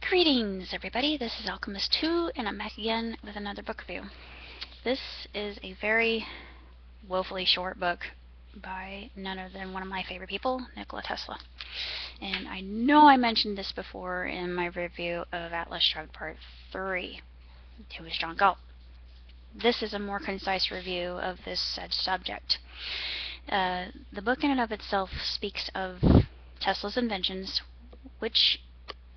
Greetings, everybody. This is Alchemist 2, and I'm back again with another book review. This is a very woefully short book by none other than one of my favorite people, Nikola Tesla. And I know I mentioned this before in my review of Atlas Shrugged Part 3, who is John Galt. This is a more concise review of this said subject. The book in and of itself speaks of Tesla's inventions, which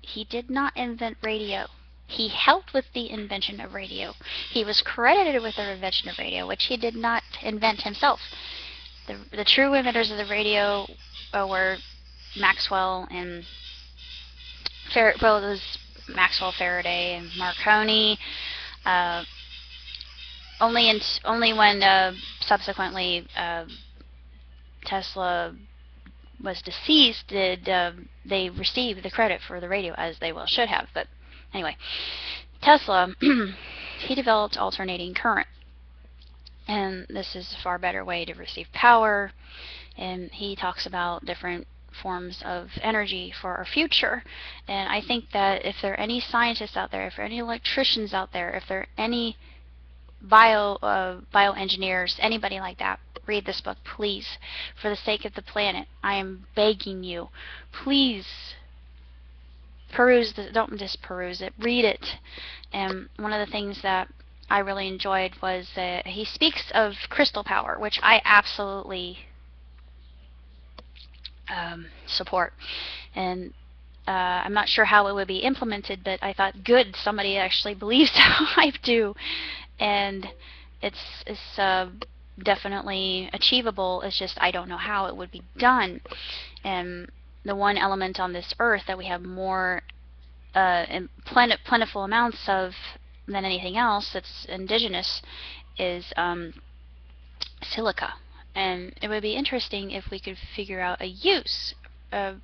he did not invent radio. He helped with the invention of radio. He was credited with the invention of radio, which he did not invent himself. The true inventors of the radio were Maxwell and Maxwell, Faraday, and Marconi. Only when subsequently Tesla was deceased did they receive the credit for the radio, as they well should have. But anyway, Tesla, he developed alternating current, and this is a far better way to receive power, and he talks about different forms of energy for our future. And I think that if there are any scientists out there, if there are any electricians out there, if there are any bioengineers, anybody like that, read this book, please. For the sake of the planet, I am begging you, please peruse this. Don't just peruse it, read it. And one of the things that I really enjoyed was that he speaks of crystal power, which I absolutely support. And I'm not sure how it would be implemented, but I thought, good, somebody actually believes how I do. And it's definitely achievable. It's just I don't know how it would be done. And the one element on this earth that we have more plentiful amounts of than anything else that's indigenous is silica. And it would be interesting if we could figure out a use of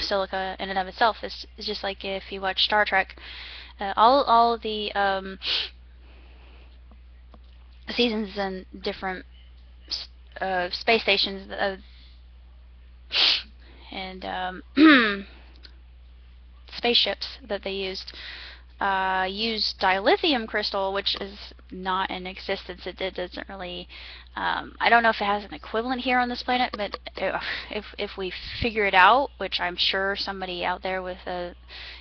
silica in and of itself. It's just like if you watch Star Trek, all the seasons and different space stations and spaceships that they used dilithium crystal, which is not in existence. It doesn't really, I don't know if it has an equivalent here on this planet, but if we figure it out, which I'm sure somebody out there with a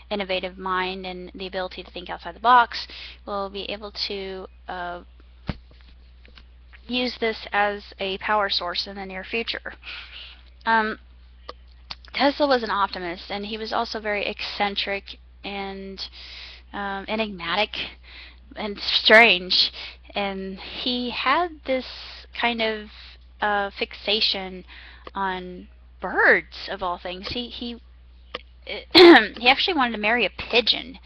innovative mind and the ability to think outside the box will be able to use this as a power source in the near future. Tesla was an optimist, and he was also very eccentric and enigmatic and strange, and he had this kind of fixation on birds, of all things. He actually wanted to marry a pigeon.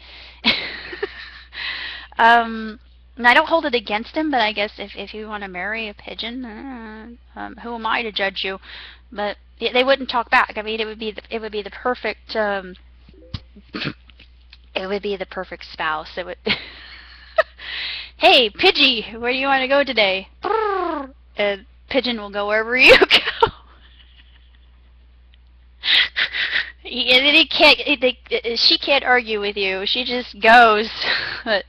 And I don't hold it against him, but I guess if you want to marry a pigeon, who am I to judge you? But they wouldn't talk back. I mean, it would be the perfect it would be the perfect spouse. It would hey, Pidgey, where do you want to go today? And pigeon will go wherever you go. She can't argue with you. She just goes. But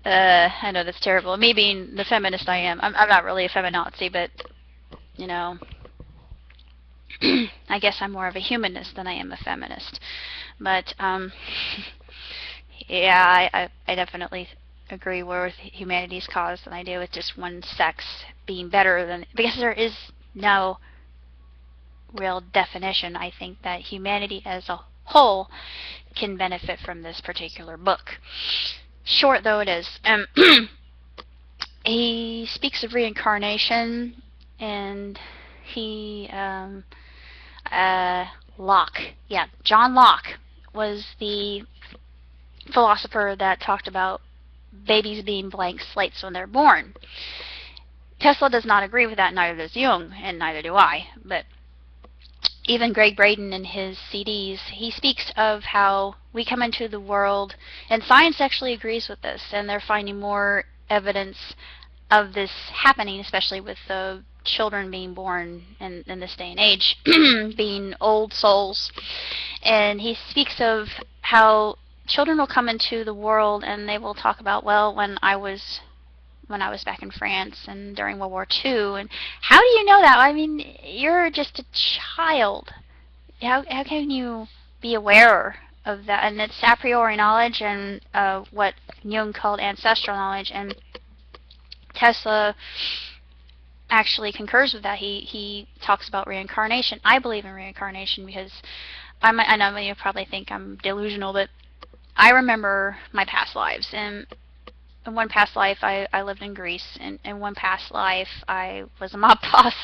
I know that's terrible. Me being the feminist I am, I'm not really a feminazi, but you know, I guess I'm more of a humanist than I am a feminist. But yeah, I definitely agree more with humanity's cause than I do with just one sex being better than, because there is no real definition. I think that humanity as a whole can benefit from this particular book. Short though it is. He speaks of reincarnation, and he Locke, yeah, John Locke was the philosopher that talked about babies being blank slates when they're born. Tesla does not agree with that, neither does Jung, and neither do I. But even Greg Braden in his CDs, he speaks of how we come into the world, and science actually agrees with this, and they're finding more evidence of this happening, especially with the children being born in this day and age being old souls. And he speaks of how children will come into the world and they will talk about, well, when I was back in France and during World War II. And how do you know that? I mean, you're just a child. How can you be aware of that? And it's a priori knowledge and what Jung called ancestral knowledge. And Tesla actually concurs with that. He talks about reincarnation. I believe in reincarnation because I know you probably think I'm delusional, but I remember my past lives. And in one past life, I lived in Greece. And in one past life, I was a mob boss.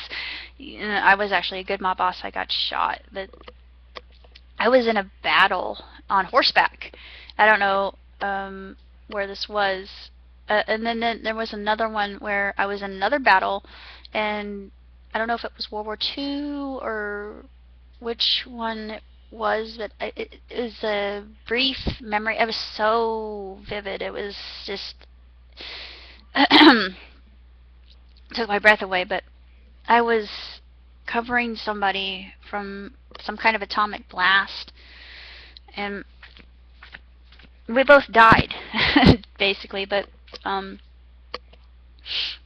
I was actually a good mob boss. I got shot, but I was in a battle on horseback. I don't know where this was. And then there was another one where I was in another battle, and I don't know if it was World War II or which one it was, but it was a brief memory. It was so vivid. It was just took my breath away. But I was covering somebody from some kind of atomic blast, and we both died, basically. But I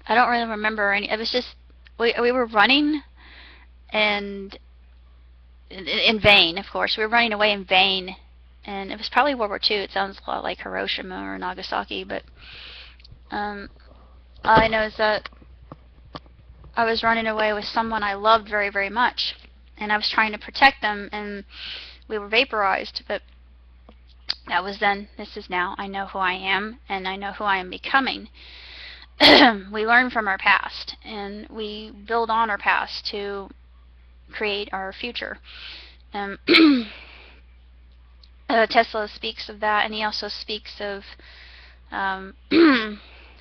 don't really remember any. It was just we were running, and in vain, of course. We were running away in vain, and it was probably World War II. It sounds a lot like Hiroshima or Nagasaki, but all I know is that I was running away with someone I loved very, very much, and I was trying to protect them, and we were vaporized. But that was then. This is now. I know who I am, and I know who I am becoming. We learn from our past, and we build on our past to create our future. Tesla speaks of that, and he also speaks of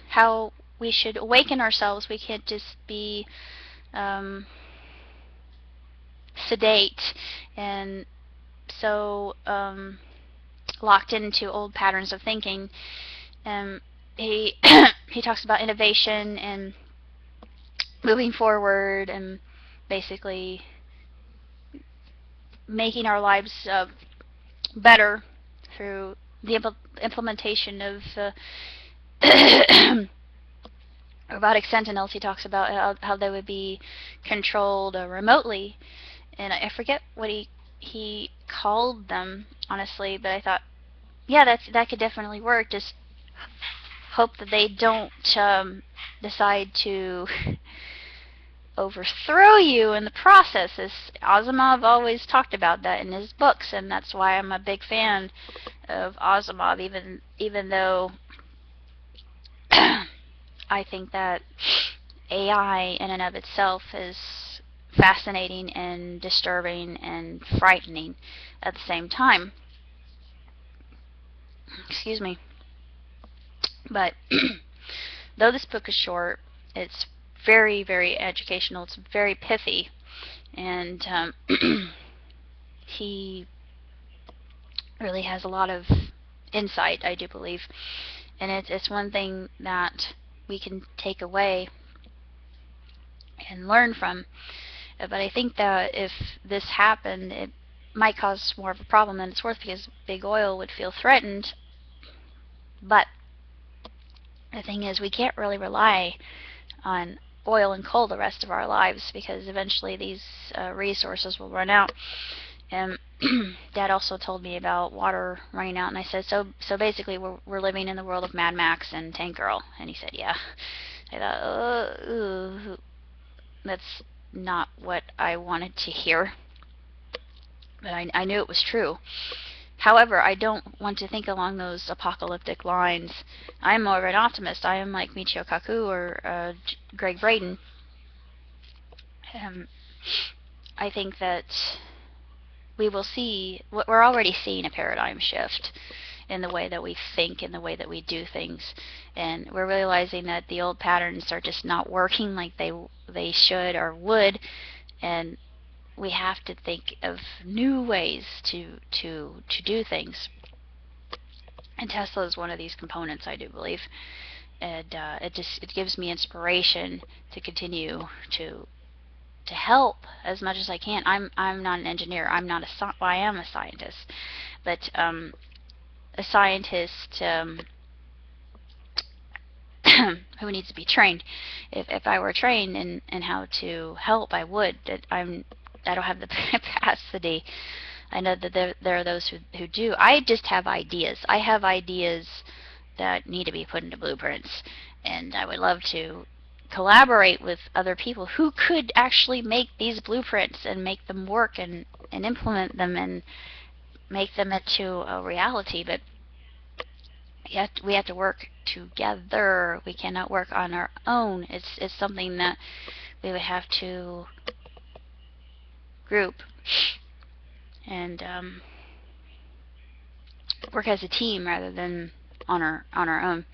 how we should awaken ourselves. We can't just be sedate and so locked into old patterns of thinking. He he talks about innovation and moving forward and basically making our lives better through the implementation of robotic sentinels. He talks about how they would be controlled remotely, and I forget what he called them, honestly, but I thought, yeah, that could definitely work. Just hope that they don't decide to overthrow you in the process. As Asimov always talked about that in his books, and that's why I'm a big fan of Asimov, even though I think that AI in and of itself is fascinating and disturbing and frightening at the same time. Excuse me. But though this book is short, it's very, very educational. It's very pithy, and he really has a lot of insight, I do believe, and it's one thing that we can take away and learn from. But I think that if this happened, it might cause more of a problem than it's worth, because big oil would feel threatened. But the thing is, we can't really rely on oil and coal the rest of our lives, because eventually these resources will run out. And Dad also told me about water running out, and I said, so basically we're living in the world of Mad Max and Tank Girl. And he said, yeah. I thought, that's not what I wanted to hear, but I knew it was true. However, I don't want to think along those apocalyptic lines. I'm more of an optimist. I am like Michio Kaku or Greg Braden. I think that we will see, we're already seeing a paradigm shift in the way that we think, in the way that we do things, and we're realizing that the old patterns are just not working like they should or would, and we have to think of new ways to do things. And Tesla is one of these components, I do believe. And it gives me inspiration to continue to to help as much as I can. I'm not an engineer. Well, I am a scientist, but a scientist who needs to be trained. If I were trained in how to help, I would. I don't have the capacity. I know that there are those who do. I just have ideas. I have ideas that need to be put into blueprints, and I would love to collaborate with other people who could actually make these blueprints and make them work and implement them and make them into a reality. But we have to work together. We cannot work on our own. It's something that we would have to group and work as a team rather than on our own.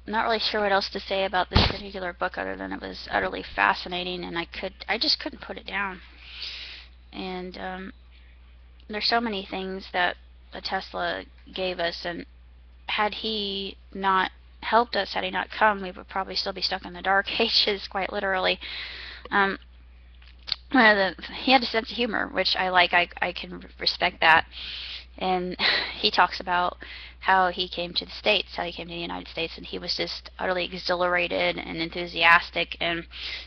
Not really sure what else to say about this particular book other than it was utterly fascinating, and I just couldn't put it down. And there's so many things that Tesla gave us, and had he not helped us, had he not come, we would probably still be stuck in the dark ages, quite literally. He had a sense of humor, which I like. I can respect that. And he talks about how he came to the States, how he came to the United States, and he was just utterly exhilarated and enthusiastic and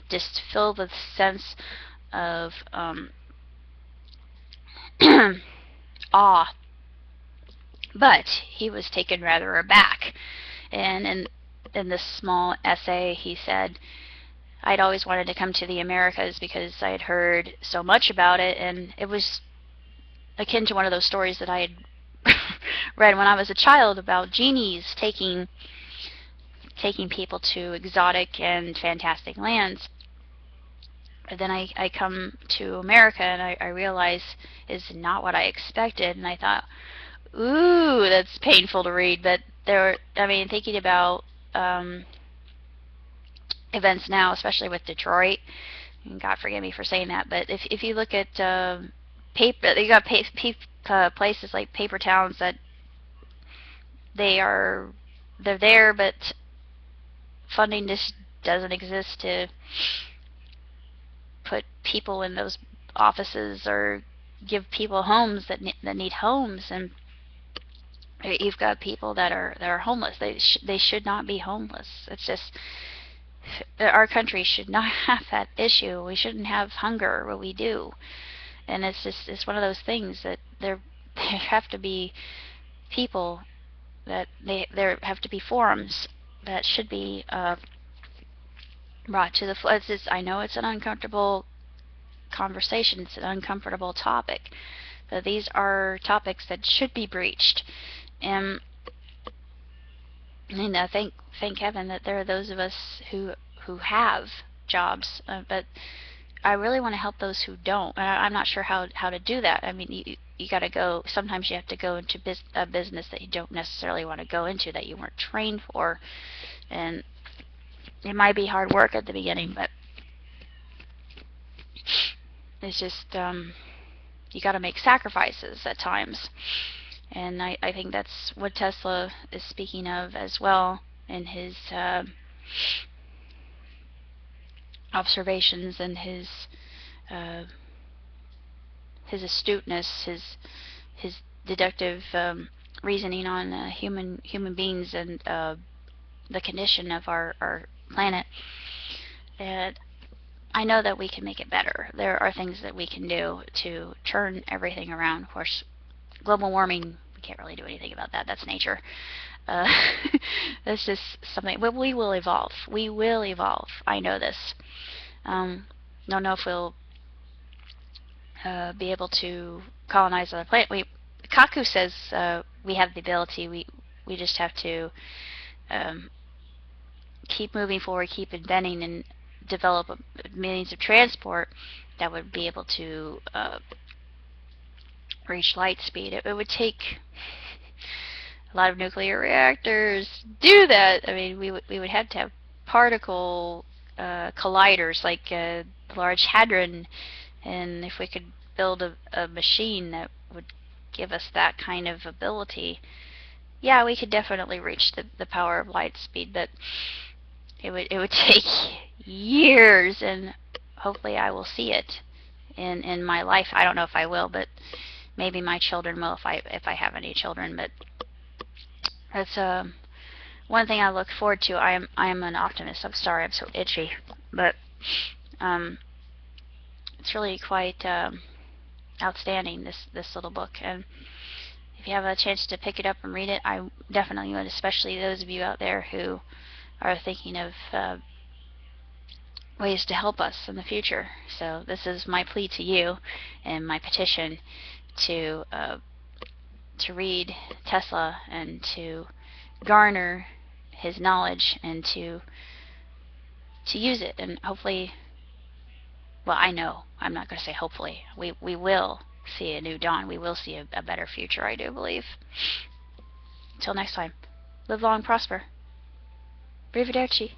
just filled with a sense of awe. But he was taken rather aback. And in this small essay, he said, I'd always wanted to come to the Americas because I had heard so much about it, and it was akin to one of those stories that I had read when I was a child about genies taking people to exotic and fantastic lands. But then I come to America and I realize it's not what I expected, and I thought, ooh, that's painful to read. But thinking about events now, especially with Detroit, and God forgive me for saying that, but if you look at you got places like paper towns that they're there, but funding just doesn't exist to put people in those offices or give people homes that need homes. And you've got people that are homeless. They should not be homeless. It's just, our country should not have that issue. We shouldn't have hunger, but we do. And it's one of those things that there have to be people that there have to be forums that should be brought to the floor. I know it's an uncomfortable conversation. It's an uncomfortable topic. But these are topics that should be breached. And thank heaven that there are those of us who have jobs. But I really want to help those who don't. And I'm not sure how to do that. I mean, you got to go. Sometimes you have to go into a business that you don't necessarily want to go into, that you weren't trained for, and it might be hard work at the beginning, but it's just you got to make sacrifices at times. And I think that's what Tesla is speaking of as well in his observations and his astuteness, his deductive reasoning on human beings and the condition of our planet. And I know that we can make it better. There are things that we can do to turn everything around. Of course, global warming, we can't really do anything about that. That's nature. That's just something. But we will evolve. We will evolve. I know this. Don't know if we'll be able to colonize other planets. Kaku says we have the ability. We just have to keep moving forward, keep inventing, and develop a means of transport that would be able to reach light speed. It would take a lot of nuclear reactors to do that. I mean, we would have to have particle colliders like the Large Hadron, and if we could build a machine that would give us that kind of ability, yeah, we could definitely reach the power of light speed, but it would take years, and hopefully I will see it in my life. I don't know if I will, but maybe my children will if I have any children. But that's one thing I look forward to. I am an optimist. I'm sorry, I'm so itchy, but it's really quite outstanding, this little book. And if you have a chance to pick it up and read it, I definitely would, especially those of you out there who are thinking of ways to help us in the future. So this is my plea to you and my petition to read Tesla and to garner his knowledge and to use it, and hopefully, well, I know, I'm not going to say hopefully, we will see a new dawn. We will see a better future, I do believe. Until next time, live long and prosper. Arrivederci.